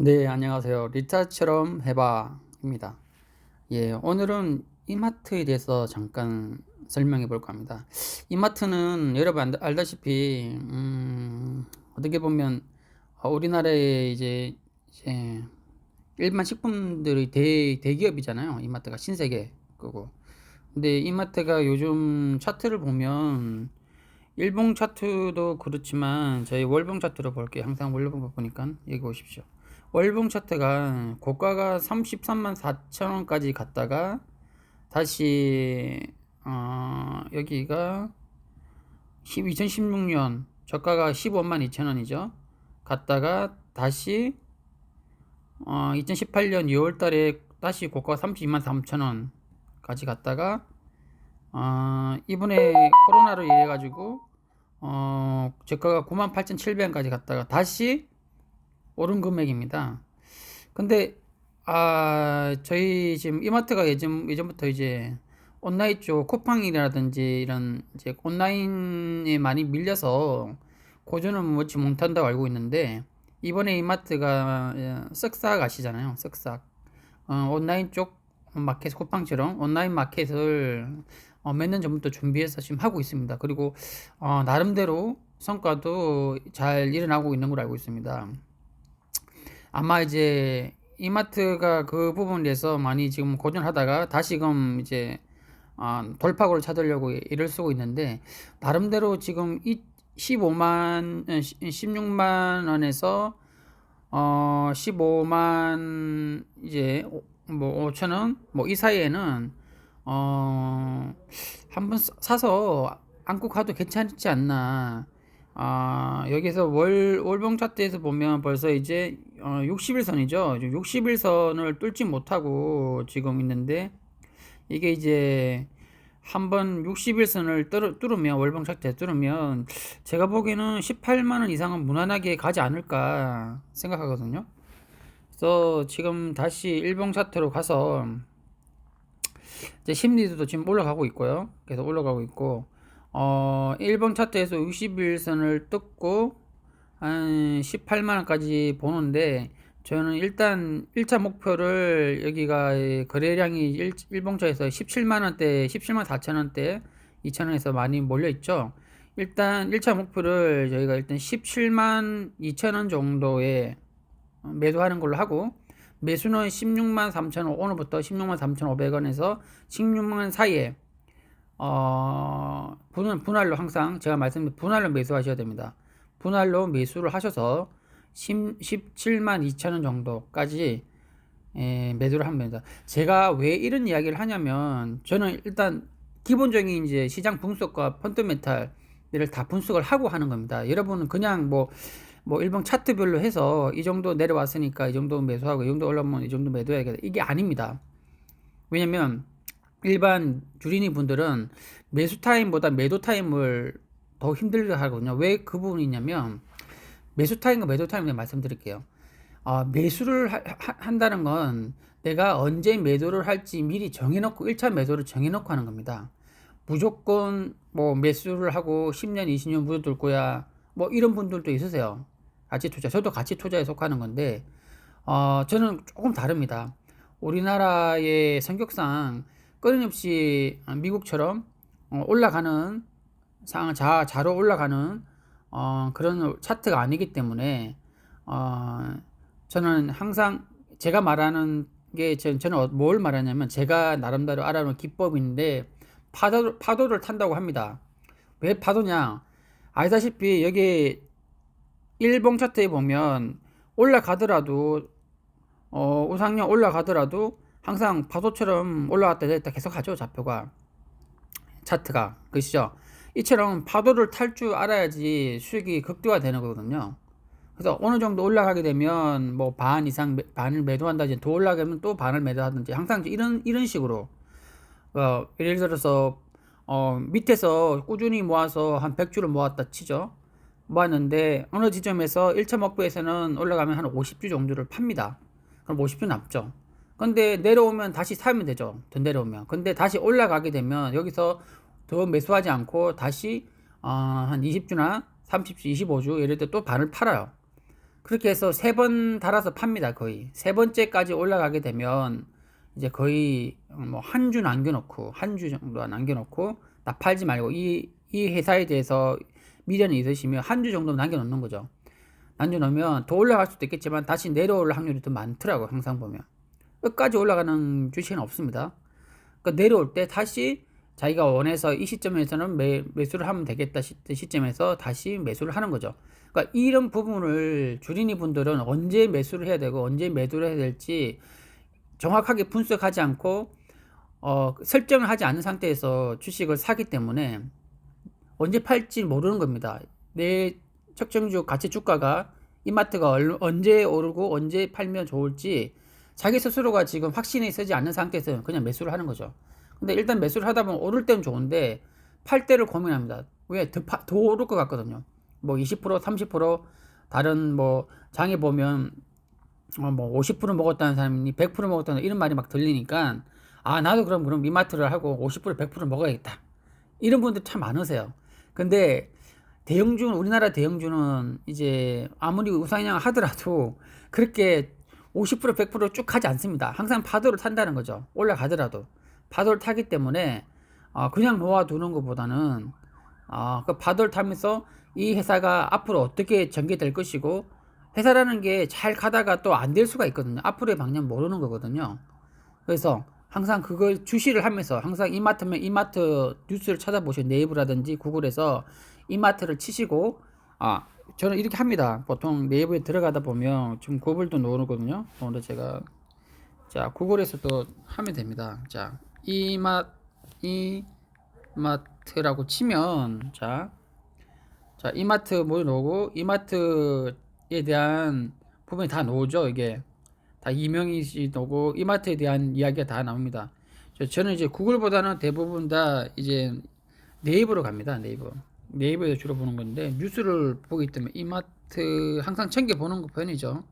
네, 안녕하세요. 리타처럼 해봐입니다. 예, 오늘은 이마트에 대해서 잠깐 설명해 볼까 합니다. 이마트는 여러분 알다시피, 어떻게 보면, 우리나라의 이제 일반 식품들의 대기업이잖아요. 이마트가 신세계 거고. 근데 이마트가 요즘 차트를 보면, 일봉 차트도 그렇지만 저희 월봉 차트로 볼게요. 항상 월봉 보니까 여기 보십시오. 월봉 차트가 고가가 33만 4천 원까지 갔다가 다시 여기가 2016년 저가가 15만 2천 원이죠. 갔다가 다시 2018년 2월 달에 다시 고가가 32만 3천 원까지 갔다가 이번에 코로나로 인해 가지고 저가가 98,700원까지 갔다가 다시 오른 금액입니다. 근데 저희 지금 이마트가 예전부터 이제 온라인 쪽 쿠팡이라든지 이런 이제 온라인에 많이 밀려서 고전은 먹지 못한다고 알고 있는데, 이번에 이마트가 쓱싹 아시잖아요. 쓱싹 온라인 쪽 마켓, 쿠팡처럼 온라인 마켓을 몇 년 전부터 준비해서 지금 하고 있습니다. 그리고 나름대로 성과도 잘 일어나고 있는 걸로 알고 있습니다. 아마 이제 이마트가 그 부분에서 많이 지금 고전하다가 다시금 이제 돌파구를 찾으려고 일을 쓰고 있는데, 나름대로 지금 16만 원에서 15만 이제 뭐 5천 원 뭐 이 사이에는 한번 사서 안고 가도 괜찮지 않나. 여기서 월봉 차트에서 보면 벌써 이제 60일선이죠. 60일선을 뚫지 못하고 지금 있는데, 이게 이제 한번 60일선을 뚫으면, 월봉 차트에 뚫으면 제가 보기에는 18만 원 이상은 무난하게 가지 않을까 생각하거든요. 그래서 지금 다시 일봉 차트로 가서 이제 심리도 지금 올라가고 있고요. 계속 올라가고 있고, 1번 차트에서 60일선을 뜯고 한 18만원까지 보는데, 저는 일단 1차 목표를 여기가 거래량이 일봉차에서 17만원대, 17만 4천원대, 2천원에서 많이 몰려있죠. 일단 1차 목표를 저희가 일단 17만 2천원 정도에 매도하는 걸로 하고, 매수는 16만 3천 원, 오늘부터 16만 3,500원에서 16만 사이에 분할로, 항상 제가 말씀드린 분할로 매수하셔야 됩니다. 분할로 매수를 하셔서 17만 2천 원 정도까지 매도를 하면 됩니다. 제가 왜 이런 이야기를 하냐면, 저는 일단 기본적인 이제 시장 분석과 펀더멘탈을 다 분석을 하고 하는 겁니다. 여러분은 그냥 뭐 일봉 차트별로 해서 이 정도 내려왔으니까 이 정도 매수하고 이 정도 올라오면 이 정도 매도해야겠다, 이게 아닙니다. 왜냐면 일반 주린이 분들은 매수 타임보다 매도 타임을 더 힘들게 하거든요. 왜 그 부분이 있냐면, 매수 타임과 매도 타임을 말씀드릴게요. 매수를 한다는 건 내가 언제 매도를 할지 미리 정해놓고 1차 매도를 정해놓고 하는 겁니다. 무조건 뭐 매수를 하고 10년 20년 묻어둘 거야, 뭐 이런 분들도 있으세요. 가치 투자, 저도 가치 투자에 속하는 건데, 저는 조금 다릅니다. 우리나라의 성격상 끊임없이 미국처럼 올라가는 자로 올라가는 그런 차트가 아니기 때문에, 저는 항상 제가 말하는 게, 저는 뭘 말하냐면 제가 나름대로 알아놓은 기법인데, 파도를 탄다고 합니다. 왜 파도냐? 알다시피 여기 일봉 차트에 보면 올라가더라도, 우상향 올라가더라도 항상 파도처럼 올라갔다 내렸다 계속 하죠. 좌표가, 차트가. 그시죠? 이처럼 파도를 탈 줄 알아야지 수익이 극대화되는 거거든요. 그래서 어느 정도 올라가게 되면 뭐 반 이상 반을 매도한다든지, 더 올라가면 또 반을 매도하든지, 항상 이런 식으로, 예를 들어서 밑에서 꾸준히 모아서 한 100주를 모았다 치죠. 모았는데 어느 지점에서 1차 목표에서는 올라가면 한 50주 정도를 팝니다. 그럼 50주 남죠. 근데 내려오면 다시 사면 되죠. 더 내려오면. 근데 다시 올라가게 되면 여기서 더 매수하지 않고 다시 한 20주나 30주, 25주 예를 들어 또 반을 팔아요. 그렇게 해서 3번 달아서 팝니다. 거의 3번째까지 올라가게 되면 이제 거의 뭐 한 주 남겨놓고, 한 주 정도 남겨놓고 나 팔지 말고 이 회사에 대해서 미련이 있으시면 한 주 정도 남겨놓는 거죠. 남겨놓으면 더 올라갈 수도 있겠지만 다시 내려올 확률이 더 많더라고. 항상 보면 끝까지 올라가는 주식은 없습니다. 그러니까 내려올 때 다시 자기가 원해서 이 시점에서는 매수를 하면 되겠다 시점에서 다시 매수를 하는 거죠. 그러니까 이런 부분을 주린이 분들은 언제 매수를 해야 되고 언제 매도를 해야 될지 정확하게 분석하지 않고 설정을 하지 않은 상태에서 주식을 사기 때문에 언제 팔지 모르는 겁니다. 내 특정주 가치 주가가 이마트가 언제 오르고 언제 팔면 좋을지 자기 스스로가 지금 확신이 서지 않는 상태에서 그냥 매수를 하는 거죠. 근데 일단 매수를 하다 보면 오를 때는 좋은데 팔 때를 고민합니다. 왜? 더 오를 것 같거든요. 뭐 20%, 30% 다른 뭐 장에 보면 뭐 50% 먹었다는 사람이 100% 먹었다는 이런 말이 막 들리니까 아 나도 그럼 이마트를 하고 50% 100% 먹어야겠다. 이런 분들 참 많으세요. 근데 대형주는 우리나라 대형주는 이제 아무리 우상향을 하더라도 그렇게 50% 100%쭉 가지 않습니다. 항상 파도를 탄다는 거죠. 올라가더라도 파도를 타기 때문에 그냥 놓아두는 것보다는 그 파도를 타면서 이 회사가 앞으로 어떻게 전개될 것이고 회사라는 게 잘 가다가 또 안 될 수가 있거든요. 앞으로의 방향 모르는 거거든요. 그래서 항상 그걸 주시를 하면서 항상 이마트면 이마트 뉴스를 찾아보시고 네이버라든지 구글에서 이마트를 치시고 저는 이렇게 합니다. 보통 네이버에 들어가다 보면 지금 구글도 나오거든요. 오늘 제가 자 구글에서도 하면 됩니다. 자 이마트라고 치면 자 이마트 뭐 나오고 이마트에 대한 부분이 다 나오죠. 이게 다 이명희 씨 나오고 이마트에 대한 이야기가 다 나옵니다. 저는 이제 구글보다는 대부분 다 이제 네이버로 갑니다. 네이버에서 주로 보는 건데 뉴스를 보기 때문에 이마트 항상 챙겨 보는 편이죠.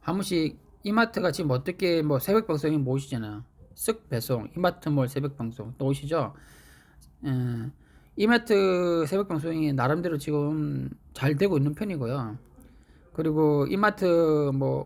한 번씩 이마트가 지금 어떻게 뭐 새벽 방송이 모시잖아요. 쓱 배송 이마트몰 새벽 방송 또 오시죠. 이마트 새벽 방송이 나름대로 지금 잘 되고 있는 편이고요. 그리고 이마트 뭐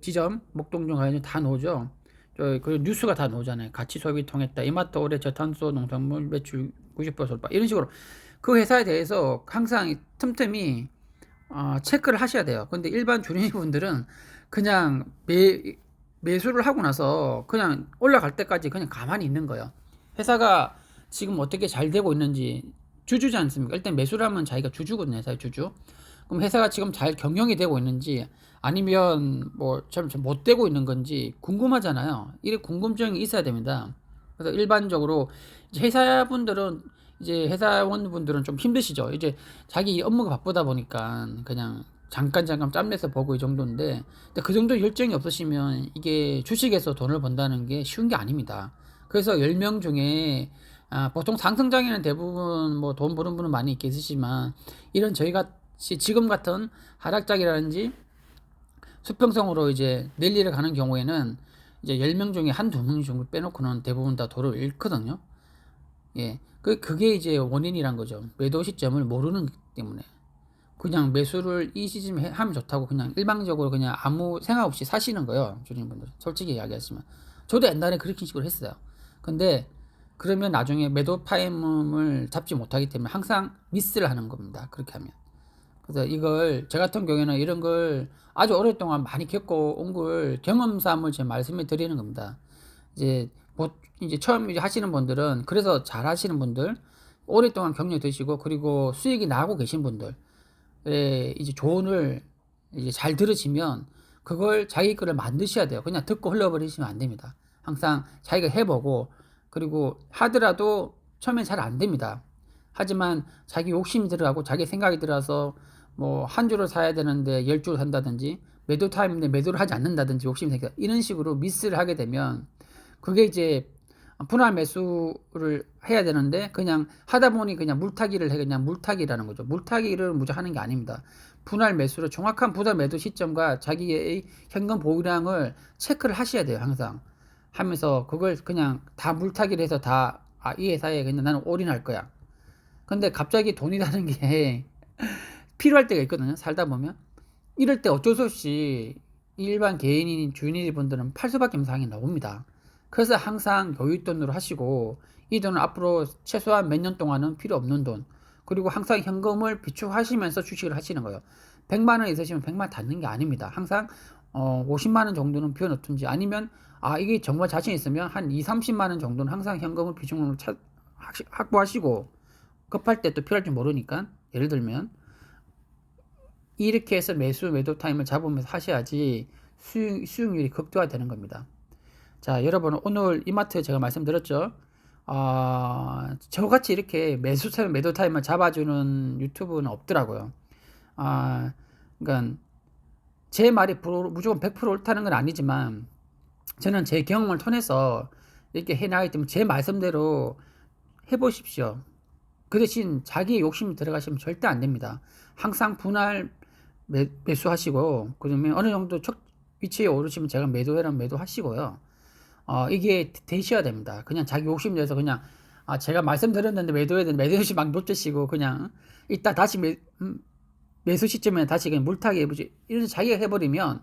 지점 목동중 가면 다 나오죠. 그 뉴스가 다 나오잖아요. 가치 소비 통했다. 이마트 올해 저탄소 농산물 매출 90% 돌파. 이런 식으로 그 회사에 대해서 항상 틈틈이 체크를 하셔야 돼요. 근데 일반 주린이분들은 그냥 매수를 하고 나서 그냥 올라갈 때까지 그냥 가만히 있는 거예요. 회사가 지금 어떻게 잘 되고 있는지 주주지 않습니까? 일단 매수를 하면 자기가 주주거든요. 회사의 주주. 그럼 회사가 지금 잘 경영이 되고 있는지 아니면 뭐 좀 못 되고 있는 건지 궁금하잖아요. 이런 궁금증이 있어야 됩니다. 그래서 일반적으로 이제 회사분들은 이제 회사원분들은 좀 힘드시죠. 이제 자기 업무가 바쁘다 보니까 그냥 잠깐 짬내서 보고 이 정도인데 근데 그 정도 열정이 없으시면 이게 주식에서 돈을 번다는 게 쉬운 게 아닙니다. 그래서 10명 중에 보통 상승장에는 대부분 뭐 돈 버는 분은 많이 있겠지만 이런 저희 같이 지금 같은 하락장이라든지 수평성으로 이제 랠리를 가는 경우에는 이제 10명 중에 한두 명 정도 빼놓고는 대부분 다 도를 잃거든요. 예. 그게 이제 원인이란 거죠. 매도 시점을 모르는 때문에. 그냥 매수를 이 시점에 하면 좋다고 그냥 일방적으로 그냥 아무 생각 없이 사시는 거예요. 주린분들. 솔직히 이야기하시면. 저도 옛날에 그렇게 식으로 했어요. 근데 그러면 나중에 매도 타임을 잡지 못하기 때문에 항상 미스를 하는 겁니다. 그렇게 하면. 그래서 이걸 저 같은 경우에는 이런 걸 아주 오랫동안 많이 겪고 온 걸 경험삼을 제 말씀해 드리는 겁니다. 이제 이제 처음 이제 하시는 분들은 그래서 잘 하시는 분들 오랫동안 경력 드시고 그리고 수익이 나고 계신 분들 이제 조언을 이제 잘 들으시면 그걸 자기 거를 만드셔야 돼요. 그냥 듣고 흘려버리시면 안 됩니다. 항상 자기가 해보고 그리고 하더라도 처음엔 잘 안 됩니다. 하지만 자기 욕심이 들어가고 자기 생각이 들어서 뭐 한 주를 사야 되는데 10주를 산다든지 매도 타임인데 매도를 하지 않는다든지 욕심이 생겨 이런 식으로 미스를 하게 되면 그게 이제 분할 매수를 해야 되는데 그냥 하다 보니 그냥 물타기를 해 그냥 물타기라는 거죠. 물타기를 무조건 하는 게 아닙니다. 분할 매수를 정확한 분할 매도 시점과 자기의 현금 보유량을 체크를 하셔야 돼요. 항상 하면서 그걸 그냥 다 물타기를 해서 다 이 회사에 그냥 나는 올인할 거야. 근데 갑자기 돈이라는 게 필요할 때가 있거든요. 살다 보면 이럴 때 어쩔 수 없이 일반 개인인 주인일 분들은 팔 수밖에 없는 상황이 나옵니다. 그래서 항상 여윳돈으로 하시고 이 돈은 앞으로 최소한 몇 년 동안은 필요 없는 돈, 그리고 항상 현금을 비축하시면서 주식을 하시는 거예요. 100만 원 있으시면 100만 닫는 게 아닙니다. 항상 50만 원 정도는 비워놓든지, 아니면 이게 정말 자신 있으면 한 2, 30만 원 정도는 항상 현금을 비중으로 확보하시고, 급할 때 또 필요할지 모르니까, 예를 들면 이렇게 해서 매도 타임을 잡으면서 하셔야지 수익률이 극대화되는 겁니다. 자, 여러분, 오늘 이마트 제가 말씀드렸죠. 저같이 이렇게 매도 타임을 잡아주는 유튜브는 없더라고요. 그러니까 제 말이 무조건 100% 옳다는 건 아니지만, 저는 제 경험을 통해서 이렇게 해나가기 때문에 제 말씀대로 해보십시오. 그 대신 자기의 욕심이 들어가시면 절대 안 됩니다. 항상 분할 매수하시고, 그러면 어느 정도 위치에 오르시면 제가 매도해라 매도하시고요. 이게 되셔야 됩니다. 그냥 자기 욕심 내서 그냥, 제가 말씀드렸는데 매도해야 되는데 매도시 막 놓치시고, 그냥 이따 다시 매수 시점에 다시 그냥 물타기 해보지, 이런 자기가 해버리면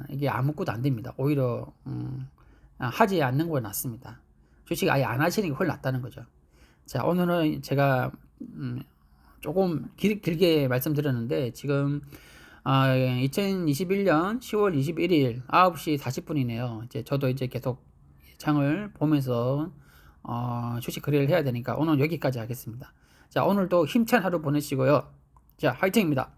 이게 아무것도 안 됩니다. 오히려 하지 않는 거 낫습니다. 주식 아예 안 하시는 게 훨씬 낫다는 거죠. 자, 오늘은 제가 조금 길게 말씀드렸는데, 지금 2021년 10월 21일 9시 40분이네요. 이제 저도 이제 계속 장을 보면서 주식 거래를 해야 되니까 오늘 여기까지 하겠습니다. 자, 오늘도 힘찬 하루 보내시고요. 자, 화이팅입니다.